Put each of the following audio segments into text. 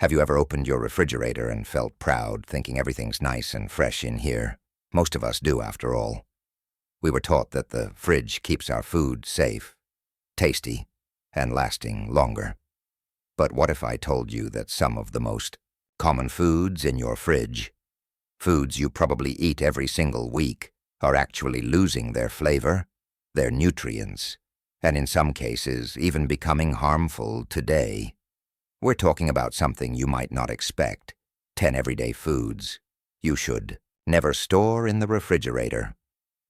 Have you ever opened your refrigerator and felt proud, thinking everything's nice and fresh in here? Most of us do, after all. We were taught that the fridge keeps our food safe, tasty, and lasting longer. But what if I told you that some of the most common foods in your fridge, foods you probably eat every single week, are actually losing their flavor, their nutrients, and in some cases even becoming harmful today? We're talking about something you might not expect: 10 everyday foods you should never store in the refrigerator.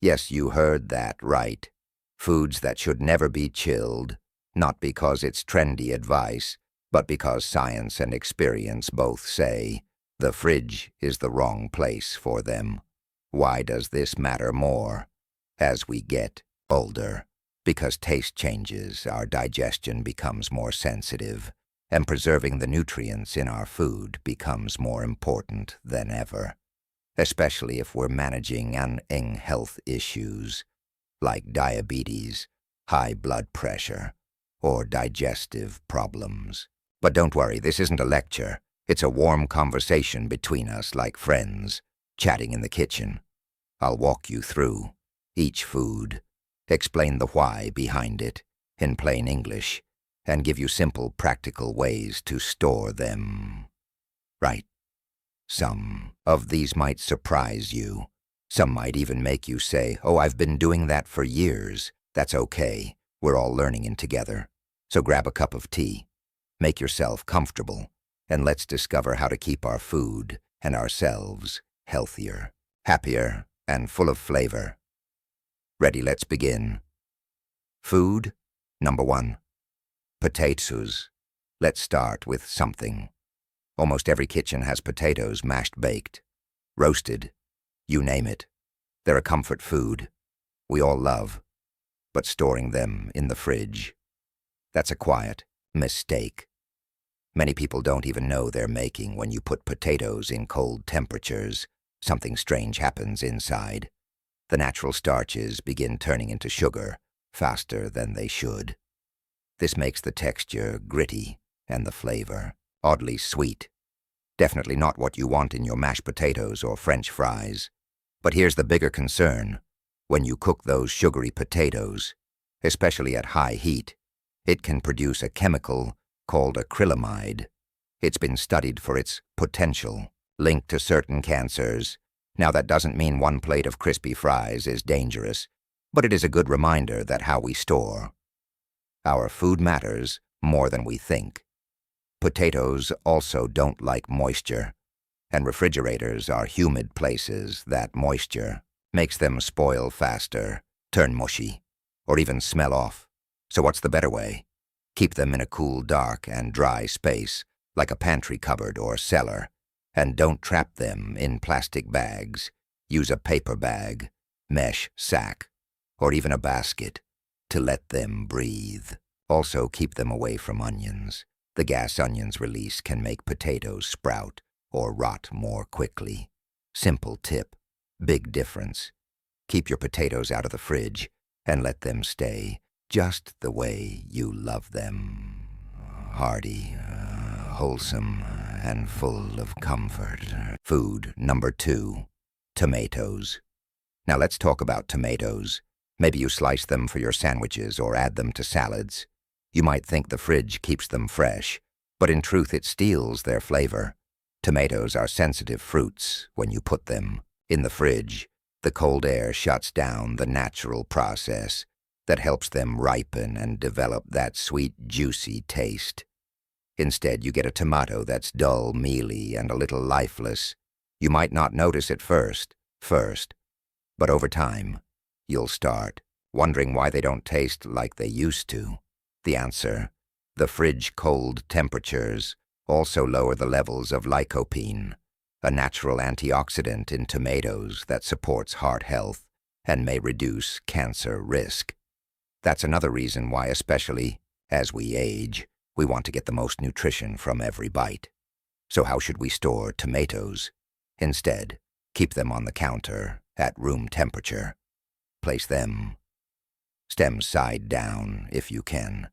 Yes, you heard that right. Foods that should never be chilled, not because it's trendy advice, but because science and experience both say the fridge is the wrong place for them. Why does this matter more as we get older? Because taste changes, our digestion becomes more sensitive, and preserving the nutrients in our food becomes more important than ever, especially if we're managing health issues like diabetes, high blood pressure, or digestive problems. But don't worry, this isn't a lecture. It's a warm conversation between us like friends, chatting in the kitchen. I'll walk you through each food, explain the why behind it in plain English, and give you simple, practical ways to store them right. Some of these might surprise you. Some might even make you say, "Oh, I've been doing that for years." That's okay. We're all learning in together. So grab a cup of tea, make yourself comfortable, and let's discover how to keep our food and ourselves healthier, happier, and full of flavor. Ready? Let's begin. Food number 1. Potatoes. Let's start with something. Almost every kitchen has potatoes, mashed, baked, roasted, you name it. They're a comfort food we all love, but storing them in the fridge, that's a quiet mistake. Many people don't even know they're making. When you put potatoes in cold temperatures, something strange happens inside. The natural starches begin turning into sugar faster than they should. This makes the texture gritty and the flavor oddly sweet. Definitely not what you want in your mashed potatoes or French fries. But here's the bigger concern. When you cook those sugary potatoes, especially at high heat, it can produce a chemical called acrylamide. It's been studied for its potential linked to certain cancers. Now, that doesn't mean one plate of crispy fries is dangerous, but it is a good reminder that how we store our food matters more than we think. Potatoes also don't like moisture, and refrigerators are humid places that moisture makes them spoil faster, turn mushy, or even smell off. So what's the better way? Keep them in a cool, dark, and dry space, like a pantry cupboard or cellar, and don't trap them in plastic bags. Use a paper bag, mesh sack, or even a basket to let them breathe. Also, keep them away from onions. The gas onions release can make potatoes sprout or rot more quickly. Simple tip, big difference. Keep your potatoes out of the fridge and let them stay just the way you love them. Hearty, wholesome, and full of comfort. Food number 2, tomatoes. Now let's talk about tomatoes. Maybe you slice them for your sandwiches or add them to salads. You might think the fridge keeps them fresh, but in truth it steals their flavor. Tomatoes are sensitive fruits. When you put them in the fridge, the cold air shuts down the natural process that helps them ripen and develop that sweet, juicy taste. Instead, you get a tomato that's dull, mealy, and a little lifeless. You might not notice it first, but over time, you'll start wondering why they don't taste like they used to. The answer: the fridge cold temperatures also lower the levels of lycopene, a natural antioxidant in tomatoes that supports heart health and may reduce cancer risk. That's another reason why, especially as we age, we want to get the most nutrition from every bite. So how should we store tomatoes? Instead, keep them on the counter at room temperature. Place them stems side down if you can.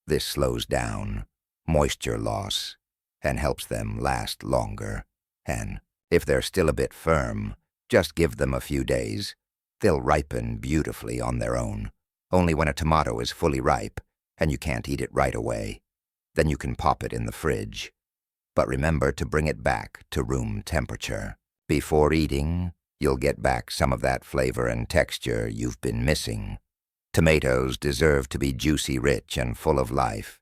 This slows down moisture loss and helps them last longer. And if they're still a bit firm, just give them a few days. They'll ripen beautifully on their own. Only when a tomato is fully ripe and you can't eat it right away, then you can pop it in the fridge. But remember to bring it back to room temperature. Before eating, you'll get back some of that flavor and texture you've been missing. Tomatoes deserve to be juicy, rich, and full of life,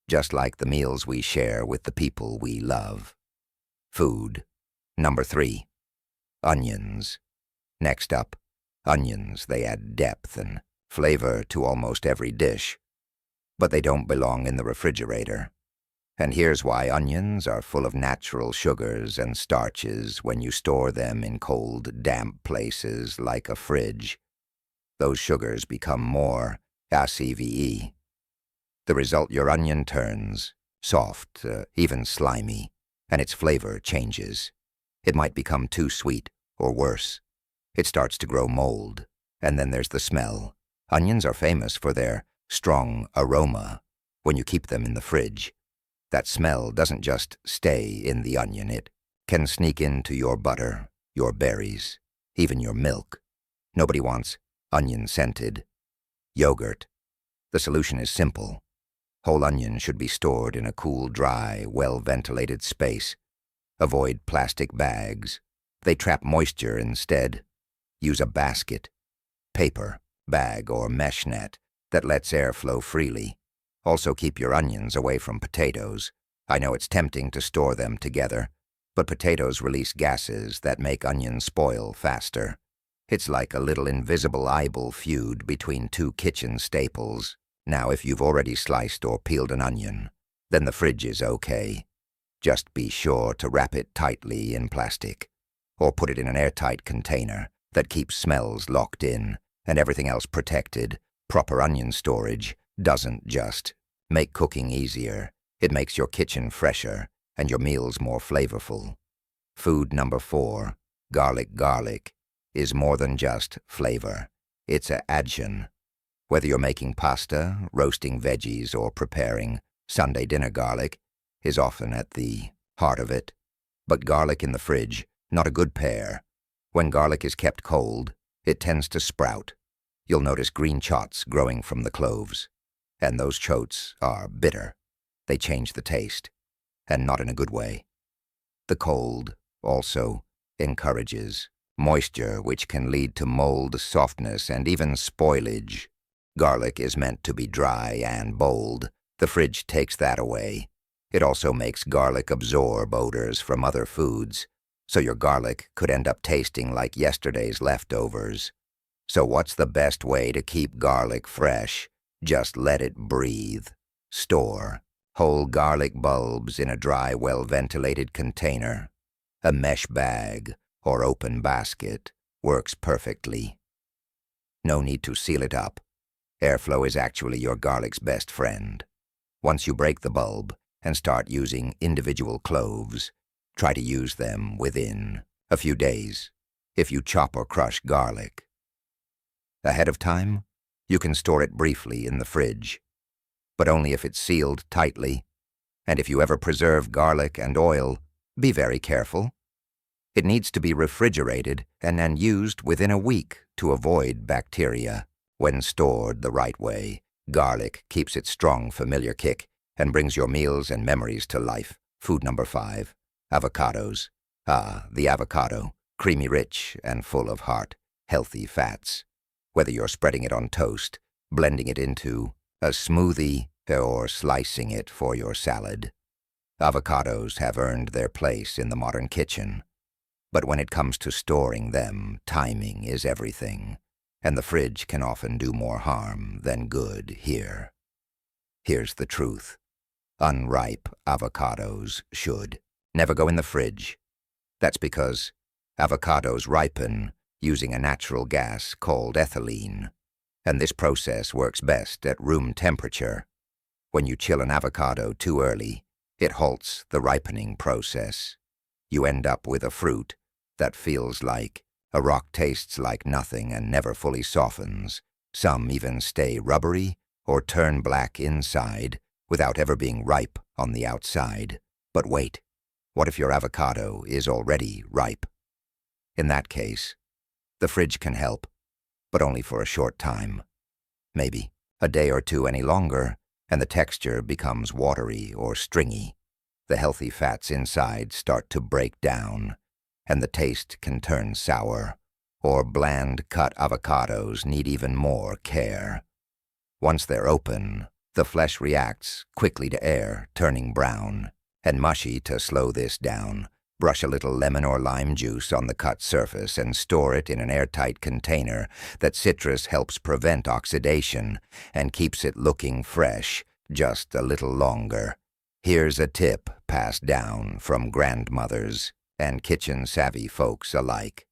just like the meals we share with the people we love. Food. Number 3. Onions. Next up, onions. They add depth and flavor to almost every dish, but they don't belong in the refrigerator. And here's why: onions are full of natural sugars and starches when you store them in cold, damp places like a fridge. Those sugars become more acve. The result: your onion turns soft, even slimy, and its flavor changes. It might become too sweet, or worse. It starts to grow mold, and then there's the smell. Onions are famous for their strong aroma when you keep them in the fridge. That smell doesn't just stay in the onion. It can sneak into your butter, your berries, even your milk. Nobody wants onion-scented yogurt. The solution is simple. Whole onions should be stored in a cool, dry, well-ventilated space. Avoid plastic bags. They trap moisture instead. Use a basket, paper, bag, or mesh net that lets air flow freely. Also keep your onions away from potatoes. I know it's tempting to store them together, but potatoes release gases that make onions spoil faster. It's like a little invisible eyeball feud between two kitchen staples. Now, if you've already sliced or peeled an onion, then the fridge is okay. Just be sure to wrap it tightly in plastic, or put it in an airtight container that keeps smells locked in and everything else protected. Proper onion storage doesn't just make cooking easier. It makes your kitchen fresher and your meals more flavorful. Food number 4, garlic. Garlic is more than just flavor. It's an addition. Whether you're making pasta, roasting veggies, or preparing Sunday dinner, garlic is often at the heart of it. But garlic in the fridge, not a good pair. When garlic is kept cold, it tends to sprout. You'll notice green chots growing from the cloves. And those chotes are bitter. They change the taste, and not in a good way. The cold also encourages moisture, which can lead to mold, softness, and even spoilage. Garlic is meant to be dry and bold. The fridge takes that away. It also makes garlic absorb odors from other foods, so your garlic could end up tasting like yesterday's leftovers. So what's the best way to keep garlic fresh? Just let it breathe. Store whole garlic bulbs in a dry, well-ventilated container. A mesh bag or open basket works perfectly. No need to seal it up. Airflow is actually your garlic's best friend. Once you break the bulb and start using individual cloves, try to use them within a few days if you chop or crush garlic. Ahead of time, you can store it briefly in the fridge, but only if it's sealed tightly. And if you ever preserve garlic and oil, be very careful. It needs to be refrigerated and then used within a week to avoid bacteria. When stored the right way, garlic keeps its strong, familiar kick and brings your meals and memories to life. Food number 5, avocados. The avocado, creamy, rich, and full of heart, healthy fats. Whether you're spreading it on toast, blending it into a smoothie, or slicing it for your salad, avocados have earned their place in the modern kitchen. But when it comes to storing them, timing is everything, and the fridge can often do more harm than good here. Here's the truth. Unripe avocados should never go in the fridge. That's because avocados ripen using a natural gas called ethylene, and this process works best at room temperature. When you chill an avocado too early, it halts the ripening process. You end up with a fruit that feels like a rock, tastes like nothing, and never fully softens. Some even stay rubbery or turn black inside without ever being ripe on the outside. But wait, what if your avocado is already ripe? In that case, the fridge can help, but only for a short time. Maybe a day or two any longer, and the texture becomes watery or stringy. The healthy fats inside start to break down, and the taste can turn sour, or bland cut avocados need even more care. Once they're open, the flesh reacts quickly to air, turning brown, and mushy. To slow this down, brush a little lemon or lime juice on the cut surface and store it in an airtight container. That citrus helps prevent oxidation and keeps it looking fresh just a little longer. Here's a tip passed down from grandmothers and kitchen-savvy folks alike.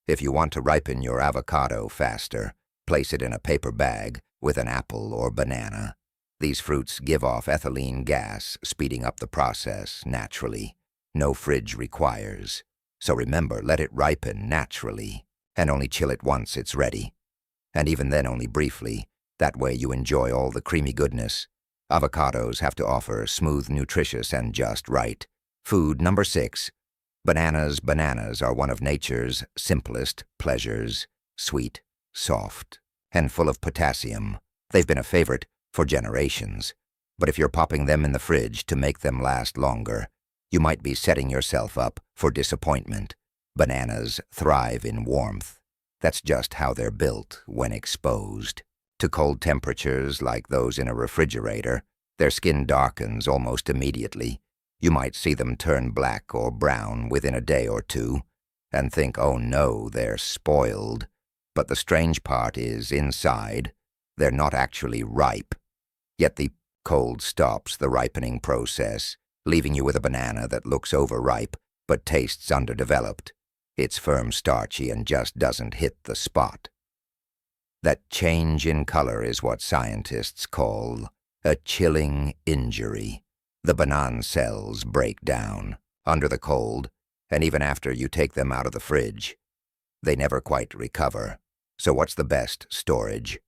If you want to ripen your avocado faster, place it in a paper bag with an apple or banana. These fruits give off ethylene gas, speeding up the process naturally. No fridge requires. So remember, let it ripen naturally, and only chill it once it's ready. And even then only briefly. That way you enjoy all the creamy goodness. Avocados have to offer smooth, nutritious, and just right. Food number 6. Bananas. Bananas are one of nature's simplest pleasures. Sweet, soft, and full of potassium. They've been a favorite for generations. But if you're popping them in the fridge to make them last longer, you might be setting yourself up for disappointment. Bananas thrive in warmth. That's just how they're built when exposed to cold temperatures like those in a refrigerator. Their skin darkens almost immediately. You might see them turn black or brown within a day or two and think, oh no, they're spoiled. But the strange part is, inside, they're not actually ripe. Yet the cold stops the ripening process, leaving you with a banana that looks overripe but tastes underdeveloped. It's firm, starchy, and just doesn't hit the spot. That change in color is what scientists call a chilling injury. The banana cells break down under the cold, and even after you take them out of the fridge, they never quite recover. So what's the best storage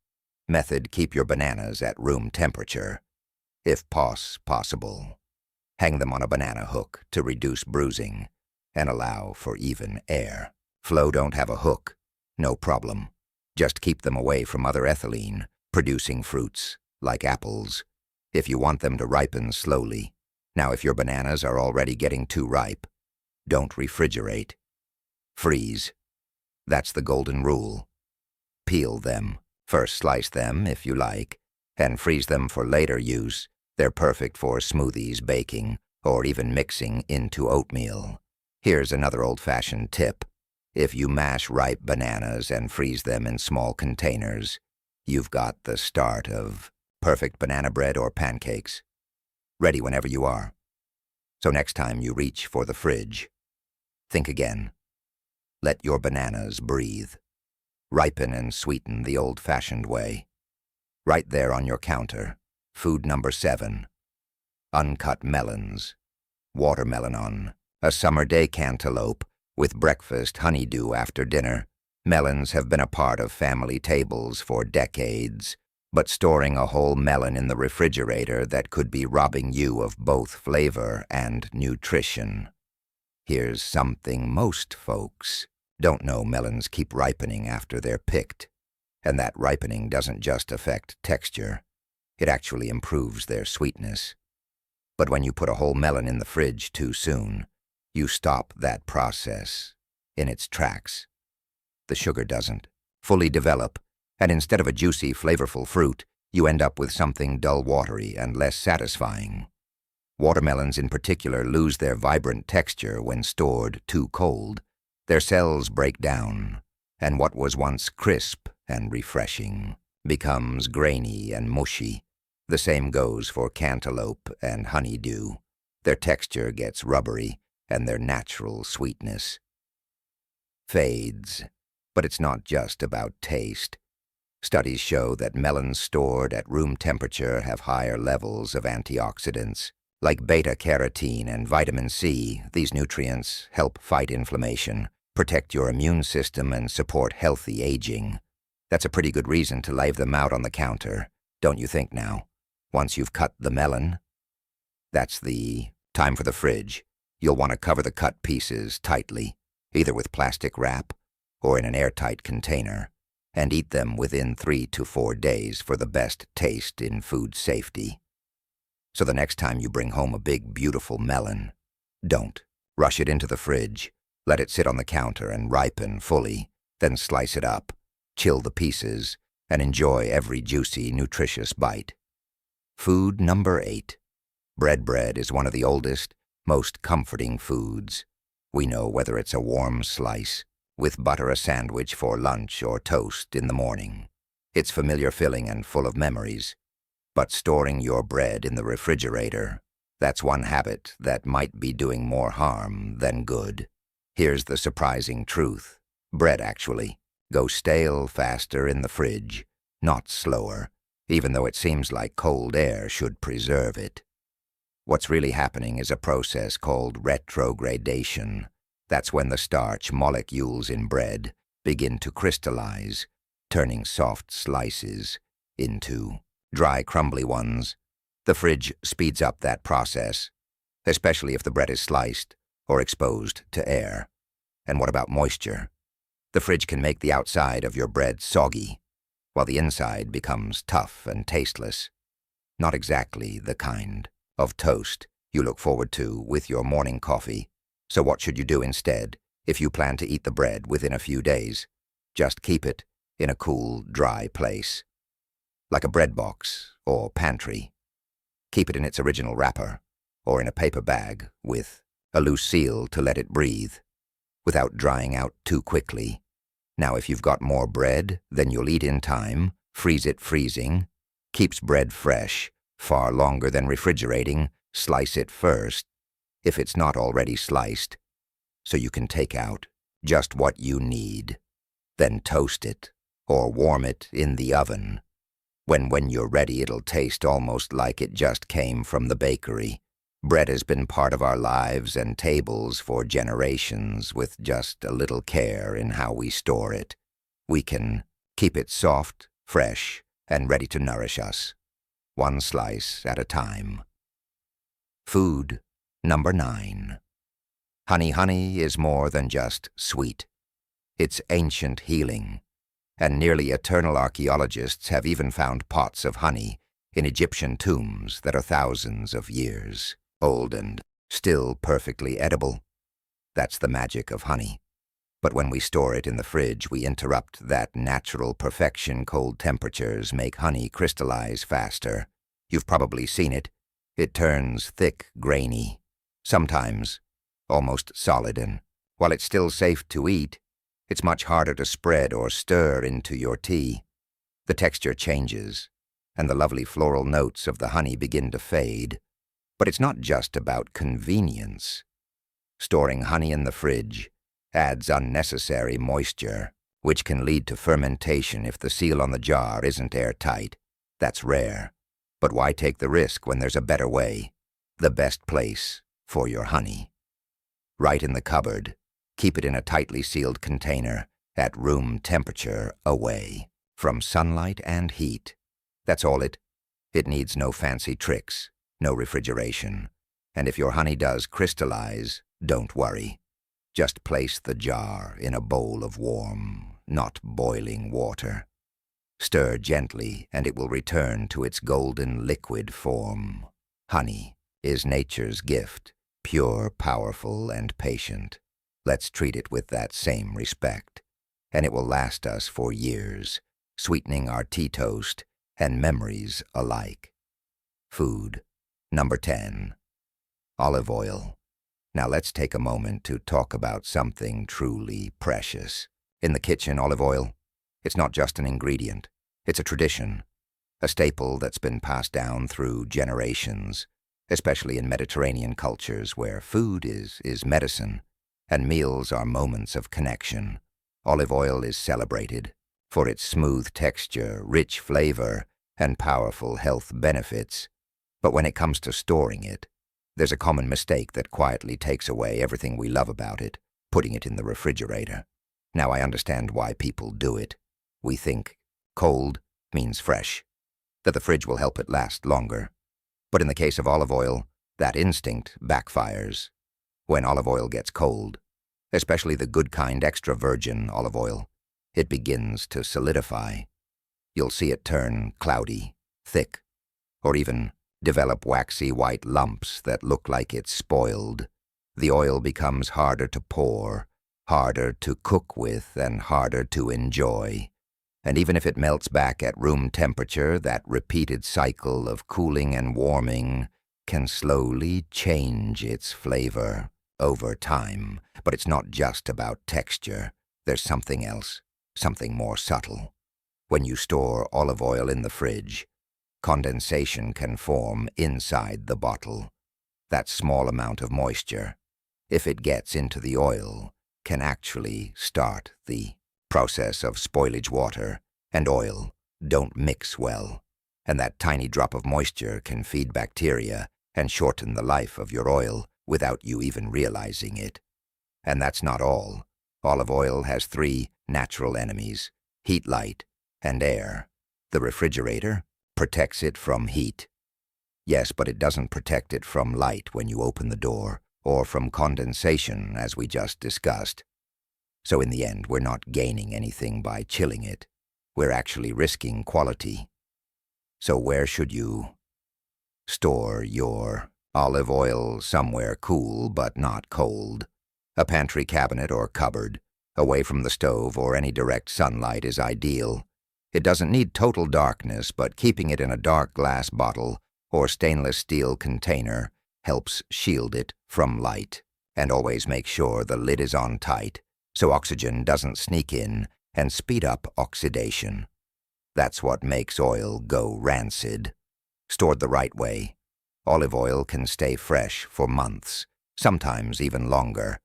method? Keep your bananas at room temperature, if possible. Hang them on a banana hook to reduce bruising and allow for even air flow. Don't have a hook? No problem. Just keep them away from other ethylene-producing fruits, like apples, if you want them to ripen slowly. Now, if your bananas are already getting too ripe, don't refrigerate. Freeze. That's the golden rule. Peel them. First slice them, if you like, and freeze them for later use. They're perfect for smoothies, baking, or even mixing into oatmeal. Here's another old-fashioned tip. If you mash ripe bananas and freeze them in small containers, you've got the start of perfect banana bread or pancakes, ready whenever you are. So next time you reach for the fridge, think again. Let your bananas breathe. Ripen and sweeten the old-fashioned way. Right there on your counter. Food number 7. Uncut melons. Watermelon on a summer day. Cantaloupe with breakfast, honeydew after dinner. Melons have been a part of family tables for decades, but storing a whole melon in the refrigerator that could be robbing you of both flavor and nutrition. Here's something most folks don't know. Melons keep ripening after they're picked, and that ripening doesn't just affect texture. It actually improves their sweetness. But when you put a whole melon in the fridge too soon, you stop that process in its tracks. The sugar doesn't fully develop, and instead of a juicy, flavorful fruit, you end up with something dull, watery, and less satisfying. Watermelons in particular lose their vibrant texture when stored too cold. Their cells break down, and what was once crisp and refreshing becomes grainy and mushy. The same goes for cantaloupe and honeydew. Their texture gets rubbery, and their natural sweetness fades. But it's not just about taste. Studies show that melons stored at room temperature have higher levels of antioxidants, like beta-carotene and vitamin C. These nutrients help fight inflammation, protect your immune system, and support healthy aging. That's a pretty good reason to leave them out on the counter, don't you think now? Once you've cut the melon, that's the Time for the fridge. You'll want to cover the cut pieces tightly, either with plastic wrap or in an airtight container, and eat them within 3 to 4 days for the best taste in food safety. So the next time you bring home a big, beautiful melon, don't rush it into the fridge. Let it sit on the counter and ripen fully, then slice it up, chill the pieces, and enjoy every juicy, nutritious bite. Food number 8. Bread is one of the oldest, most comforting foods. We know whether it's a warm slice, with butter a sandwich for lunch or toast in the morning. It's familiar, filling, and full of memories. But storing your bread in the refrigerator, that's one habit that might be doing more harm than good. Here's the surprising truth. Bread, actually, goes stale faster in the fridge, not slower, even though it seems like cold air should preserve it. What's really happening is a process called retrogradation. That's when the starch molecules in bread begin to crystallize, turning soft slices into dry, crumbly ones. The fridge speeds up that process, especially if the bread is sliced or exposed to air. And what about moisture? The fridge can make the outside of your bread soggy, while the inside becomes tough and tasteless. Not exactly the kind of toast you look forward to with your morning coffee. So what should you do instead if you plan to eat the bread within a few days? Just keep it in a cool, dry place, like a bread box or pantry. Keep it in its original wrapper or in a paper bag with a loose seal to let it breathe without drying out too quickly. Now, if you've got more bread than you'll eat in time, freeze it. Freezing keeps bread fresh far longer than refrigerating. Slice it first, if it's not already sliced, so you can take out just what you need. Then toast it or warm it in the oven. When you're ready, it'll taste almost like it just came from the bakery. Bread has been part of our lives and tables for generations. With just a little care in how we store it, we can keep it soft, fresh, and ready to nourish us, one slice at a time. Food number 9. Honey. Honey is more than just sweet. It's ancient healing, and nearly eternal. Archaeologists have even found pots of honey in Egyptian tombs that are thousands of years old and still perfectly edible. That's the magic of honey. But when we store it in the fridge, we interrupt that natural perfection. Cold temperatures make honey crystallize faster. You've probably seen it. It turns thick, grainy, sometimes almost solid, and while it's still safe to eat, it's much harder to spread or stir into your tea. The texture changes, and the lovely floral notes of the honey begin to fade. But it's not just about convenience. Storing honey in the fridge adds unnecessary moisture, which can lead to fermentation if the seal on the jar isn't airtight. That's rare. But why take the risk when there's a better way? The best place for your honey. Right in the cupboard. Keep it in a tightly sealed container at room temperature, away from sunlight and heat. That's all it needs. No fancy tricks, no refrigeration. And if your honey does crystallize, don't worry. Just place the jar in a bowl of warm, not boiling water. Stir gently, and it will return to its golden liquid form. Honey is nature's gift, pure, powerful, and patient. Let's treat it with that same respect, and it will last us for years, sweetening our tea toast and memories alike. Food number 10. Olive oil. Now let's take a moment to talk about something truly precious. In the kitchen, olive oil, it's not just an ingredient. It's a tradition, a staple that's been passed down through generations, especially in Mediterranean cultures where food is medicine and meals are moments of connection. Olive oil is celebrated for its smooth texture, rich flavor, and powerful health benefits. But when it comes to storing it, there's a common mistake that quietly takes away everything we love about it: putting it in the refrigerator. Now, I understand why people do it. We think cold means fresh, that the fridge will help it last longer. But in the case of olive oil, That instinct backfires when olive oil gets cold, especially the good kind extra virgin olive oil. It begins to solidify. You'll see it turn cloudy, thick, or even develop waxy white lumps that look like it's spoiled. The oil becomes harder to pour, harder to cook with, and harder to enjoy. And even if it melts back at room temperature, that repeated cycle of cooling and warming can slowly change its flavor over time. But it's not just about texture. There's something else, something more subtle. When you store olive oil in the fridge, condensation can form inside the bottle. That small amount of moisture, if it gets into the oil, can actually start the process of spoilage. Water and oil don't mix well, and that tiny drop of moisture can feed bacteria and shorten the life of your oil without you even realizing it. And that's not all. Olive oil has 3 natural enemies: heat, light, and air. The refrigerator protects it from heat. Yes, but it doesn't protect it from light when you open the door, or from condensation, as we just discussed. So in the end, we're not gaining anything by chilling it. We're actually risking quality. So where should you store your olive oil? Somewhere cool but not cold. A pantry cabinet or cupboard, away from the stove or any direct sunlight, is ideal. It doesn't need total darkness, but keeping it in a dark glass bottle or stainless steel container helps shield it from light. And always make sure the lid is on tight, so oxygen doesn't sneak in and speed up oxidation. That's what makes oil go rancid. Stored the right way, olive oil can stay fresh for months, sometimes even longer.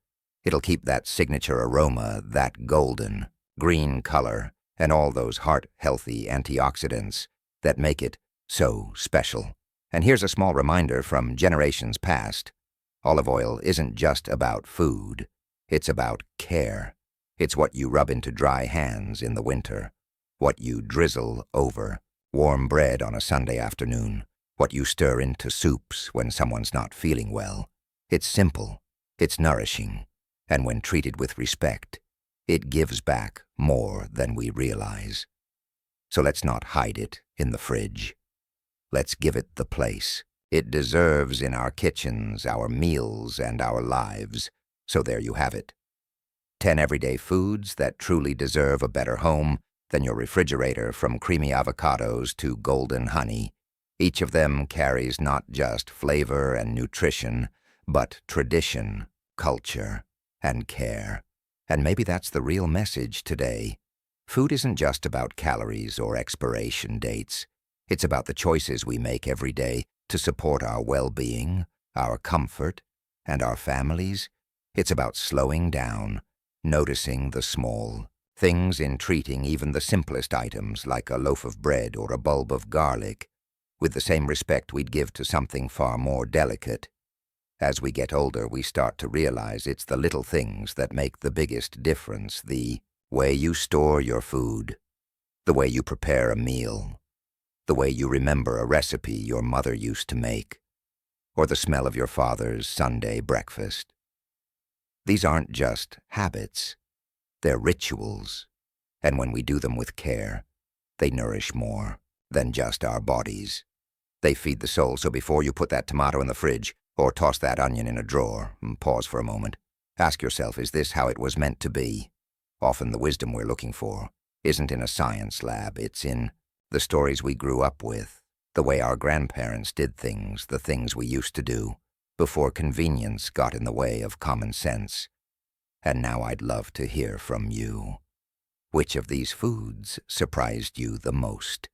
It'll keep that signature aroma, that golden, green color, and all those heart-healthy antioxidants that make it so special. And here's a small reminder from generations past. Olive oil isn't just about food. It's about care. It's what you rub into dry hands in the winter, what you drizzle over warm bread on a Sunday afternoon, what you stir into soups when someone's not feeling well. It's simple, it's nourishing, and when treated with respect, it gives back more than we realize. So let's not hide it in the fridge. Let's give it the place it deserves in our kitchens, our meals, and our lives. So there you have it. 10 everyday foods that truly deserve a better home than your refrigerator, from creamy avocados to golden honey. Each of them carries not just flavor and nutrition, but tradition, culture, and care. And maybe that's the real message today. Food isn't just about calories or expiration dates. It's about the choices we make every day to support our well-being, our comfort, and our families. It's about slowing down, noticing the small things in treating even the simplest items like a loaf of bread or a bulb of garlic with the same respect we'd give to something far more delicate. As we get older, we start to realize it's the little things that make the biggest difference. The way you store your food, the way you prepare a meal, the way you remember a recipe your mother used to make, or the smell of your father's Sunday breakfast. These aren't just habits, they're rituals, and when we do them with care, they nourish more than just our bodies. They feed the soul. So before you put that tomato in the fridge or toss that onion in a drawer, pause for a moment. Ask yourself, is this how it was meant to be? Often the wisdom we're looking for isn't in a science lab, it's in the stories we grew up with, the way our grandparents did things, the things we used to do before convenience got in the way of common sense. And now I'd love to hear from you. Which of these foods surprised you the most?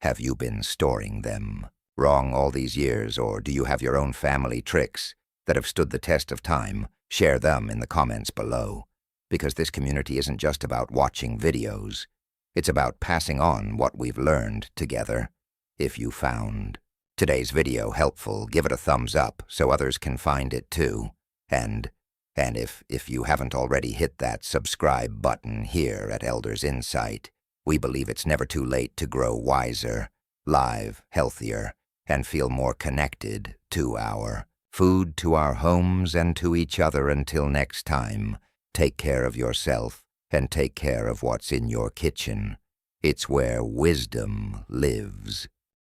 Have you been storing them wrong all these years, or do you have your own family tricks that have stood the test of time? Share them in the comments below, because this community isn't just about watching videos. It's about passing on what we've learned together. If you found today's video helpful, give it a thumbs up so others can find it too. And if you haven't already hit that subscribe button here at Elders Insight, we believe it's never too late to grow wiser, live, healthier, and feel more connected to our Food to our homes and to each other until next time. Take care of yourself and take care of what's in your kitchen. It's where wisdom lives.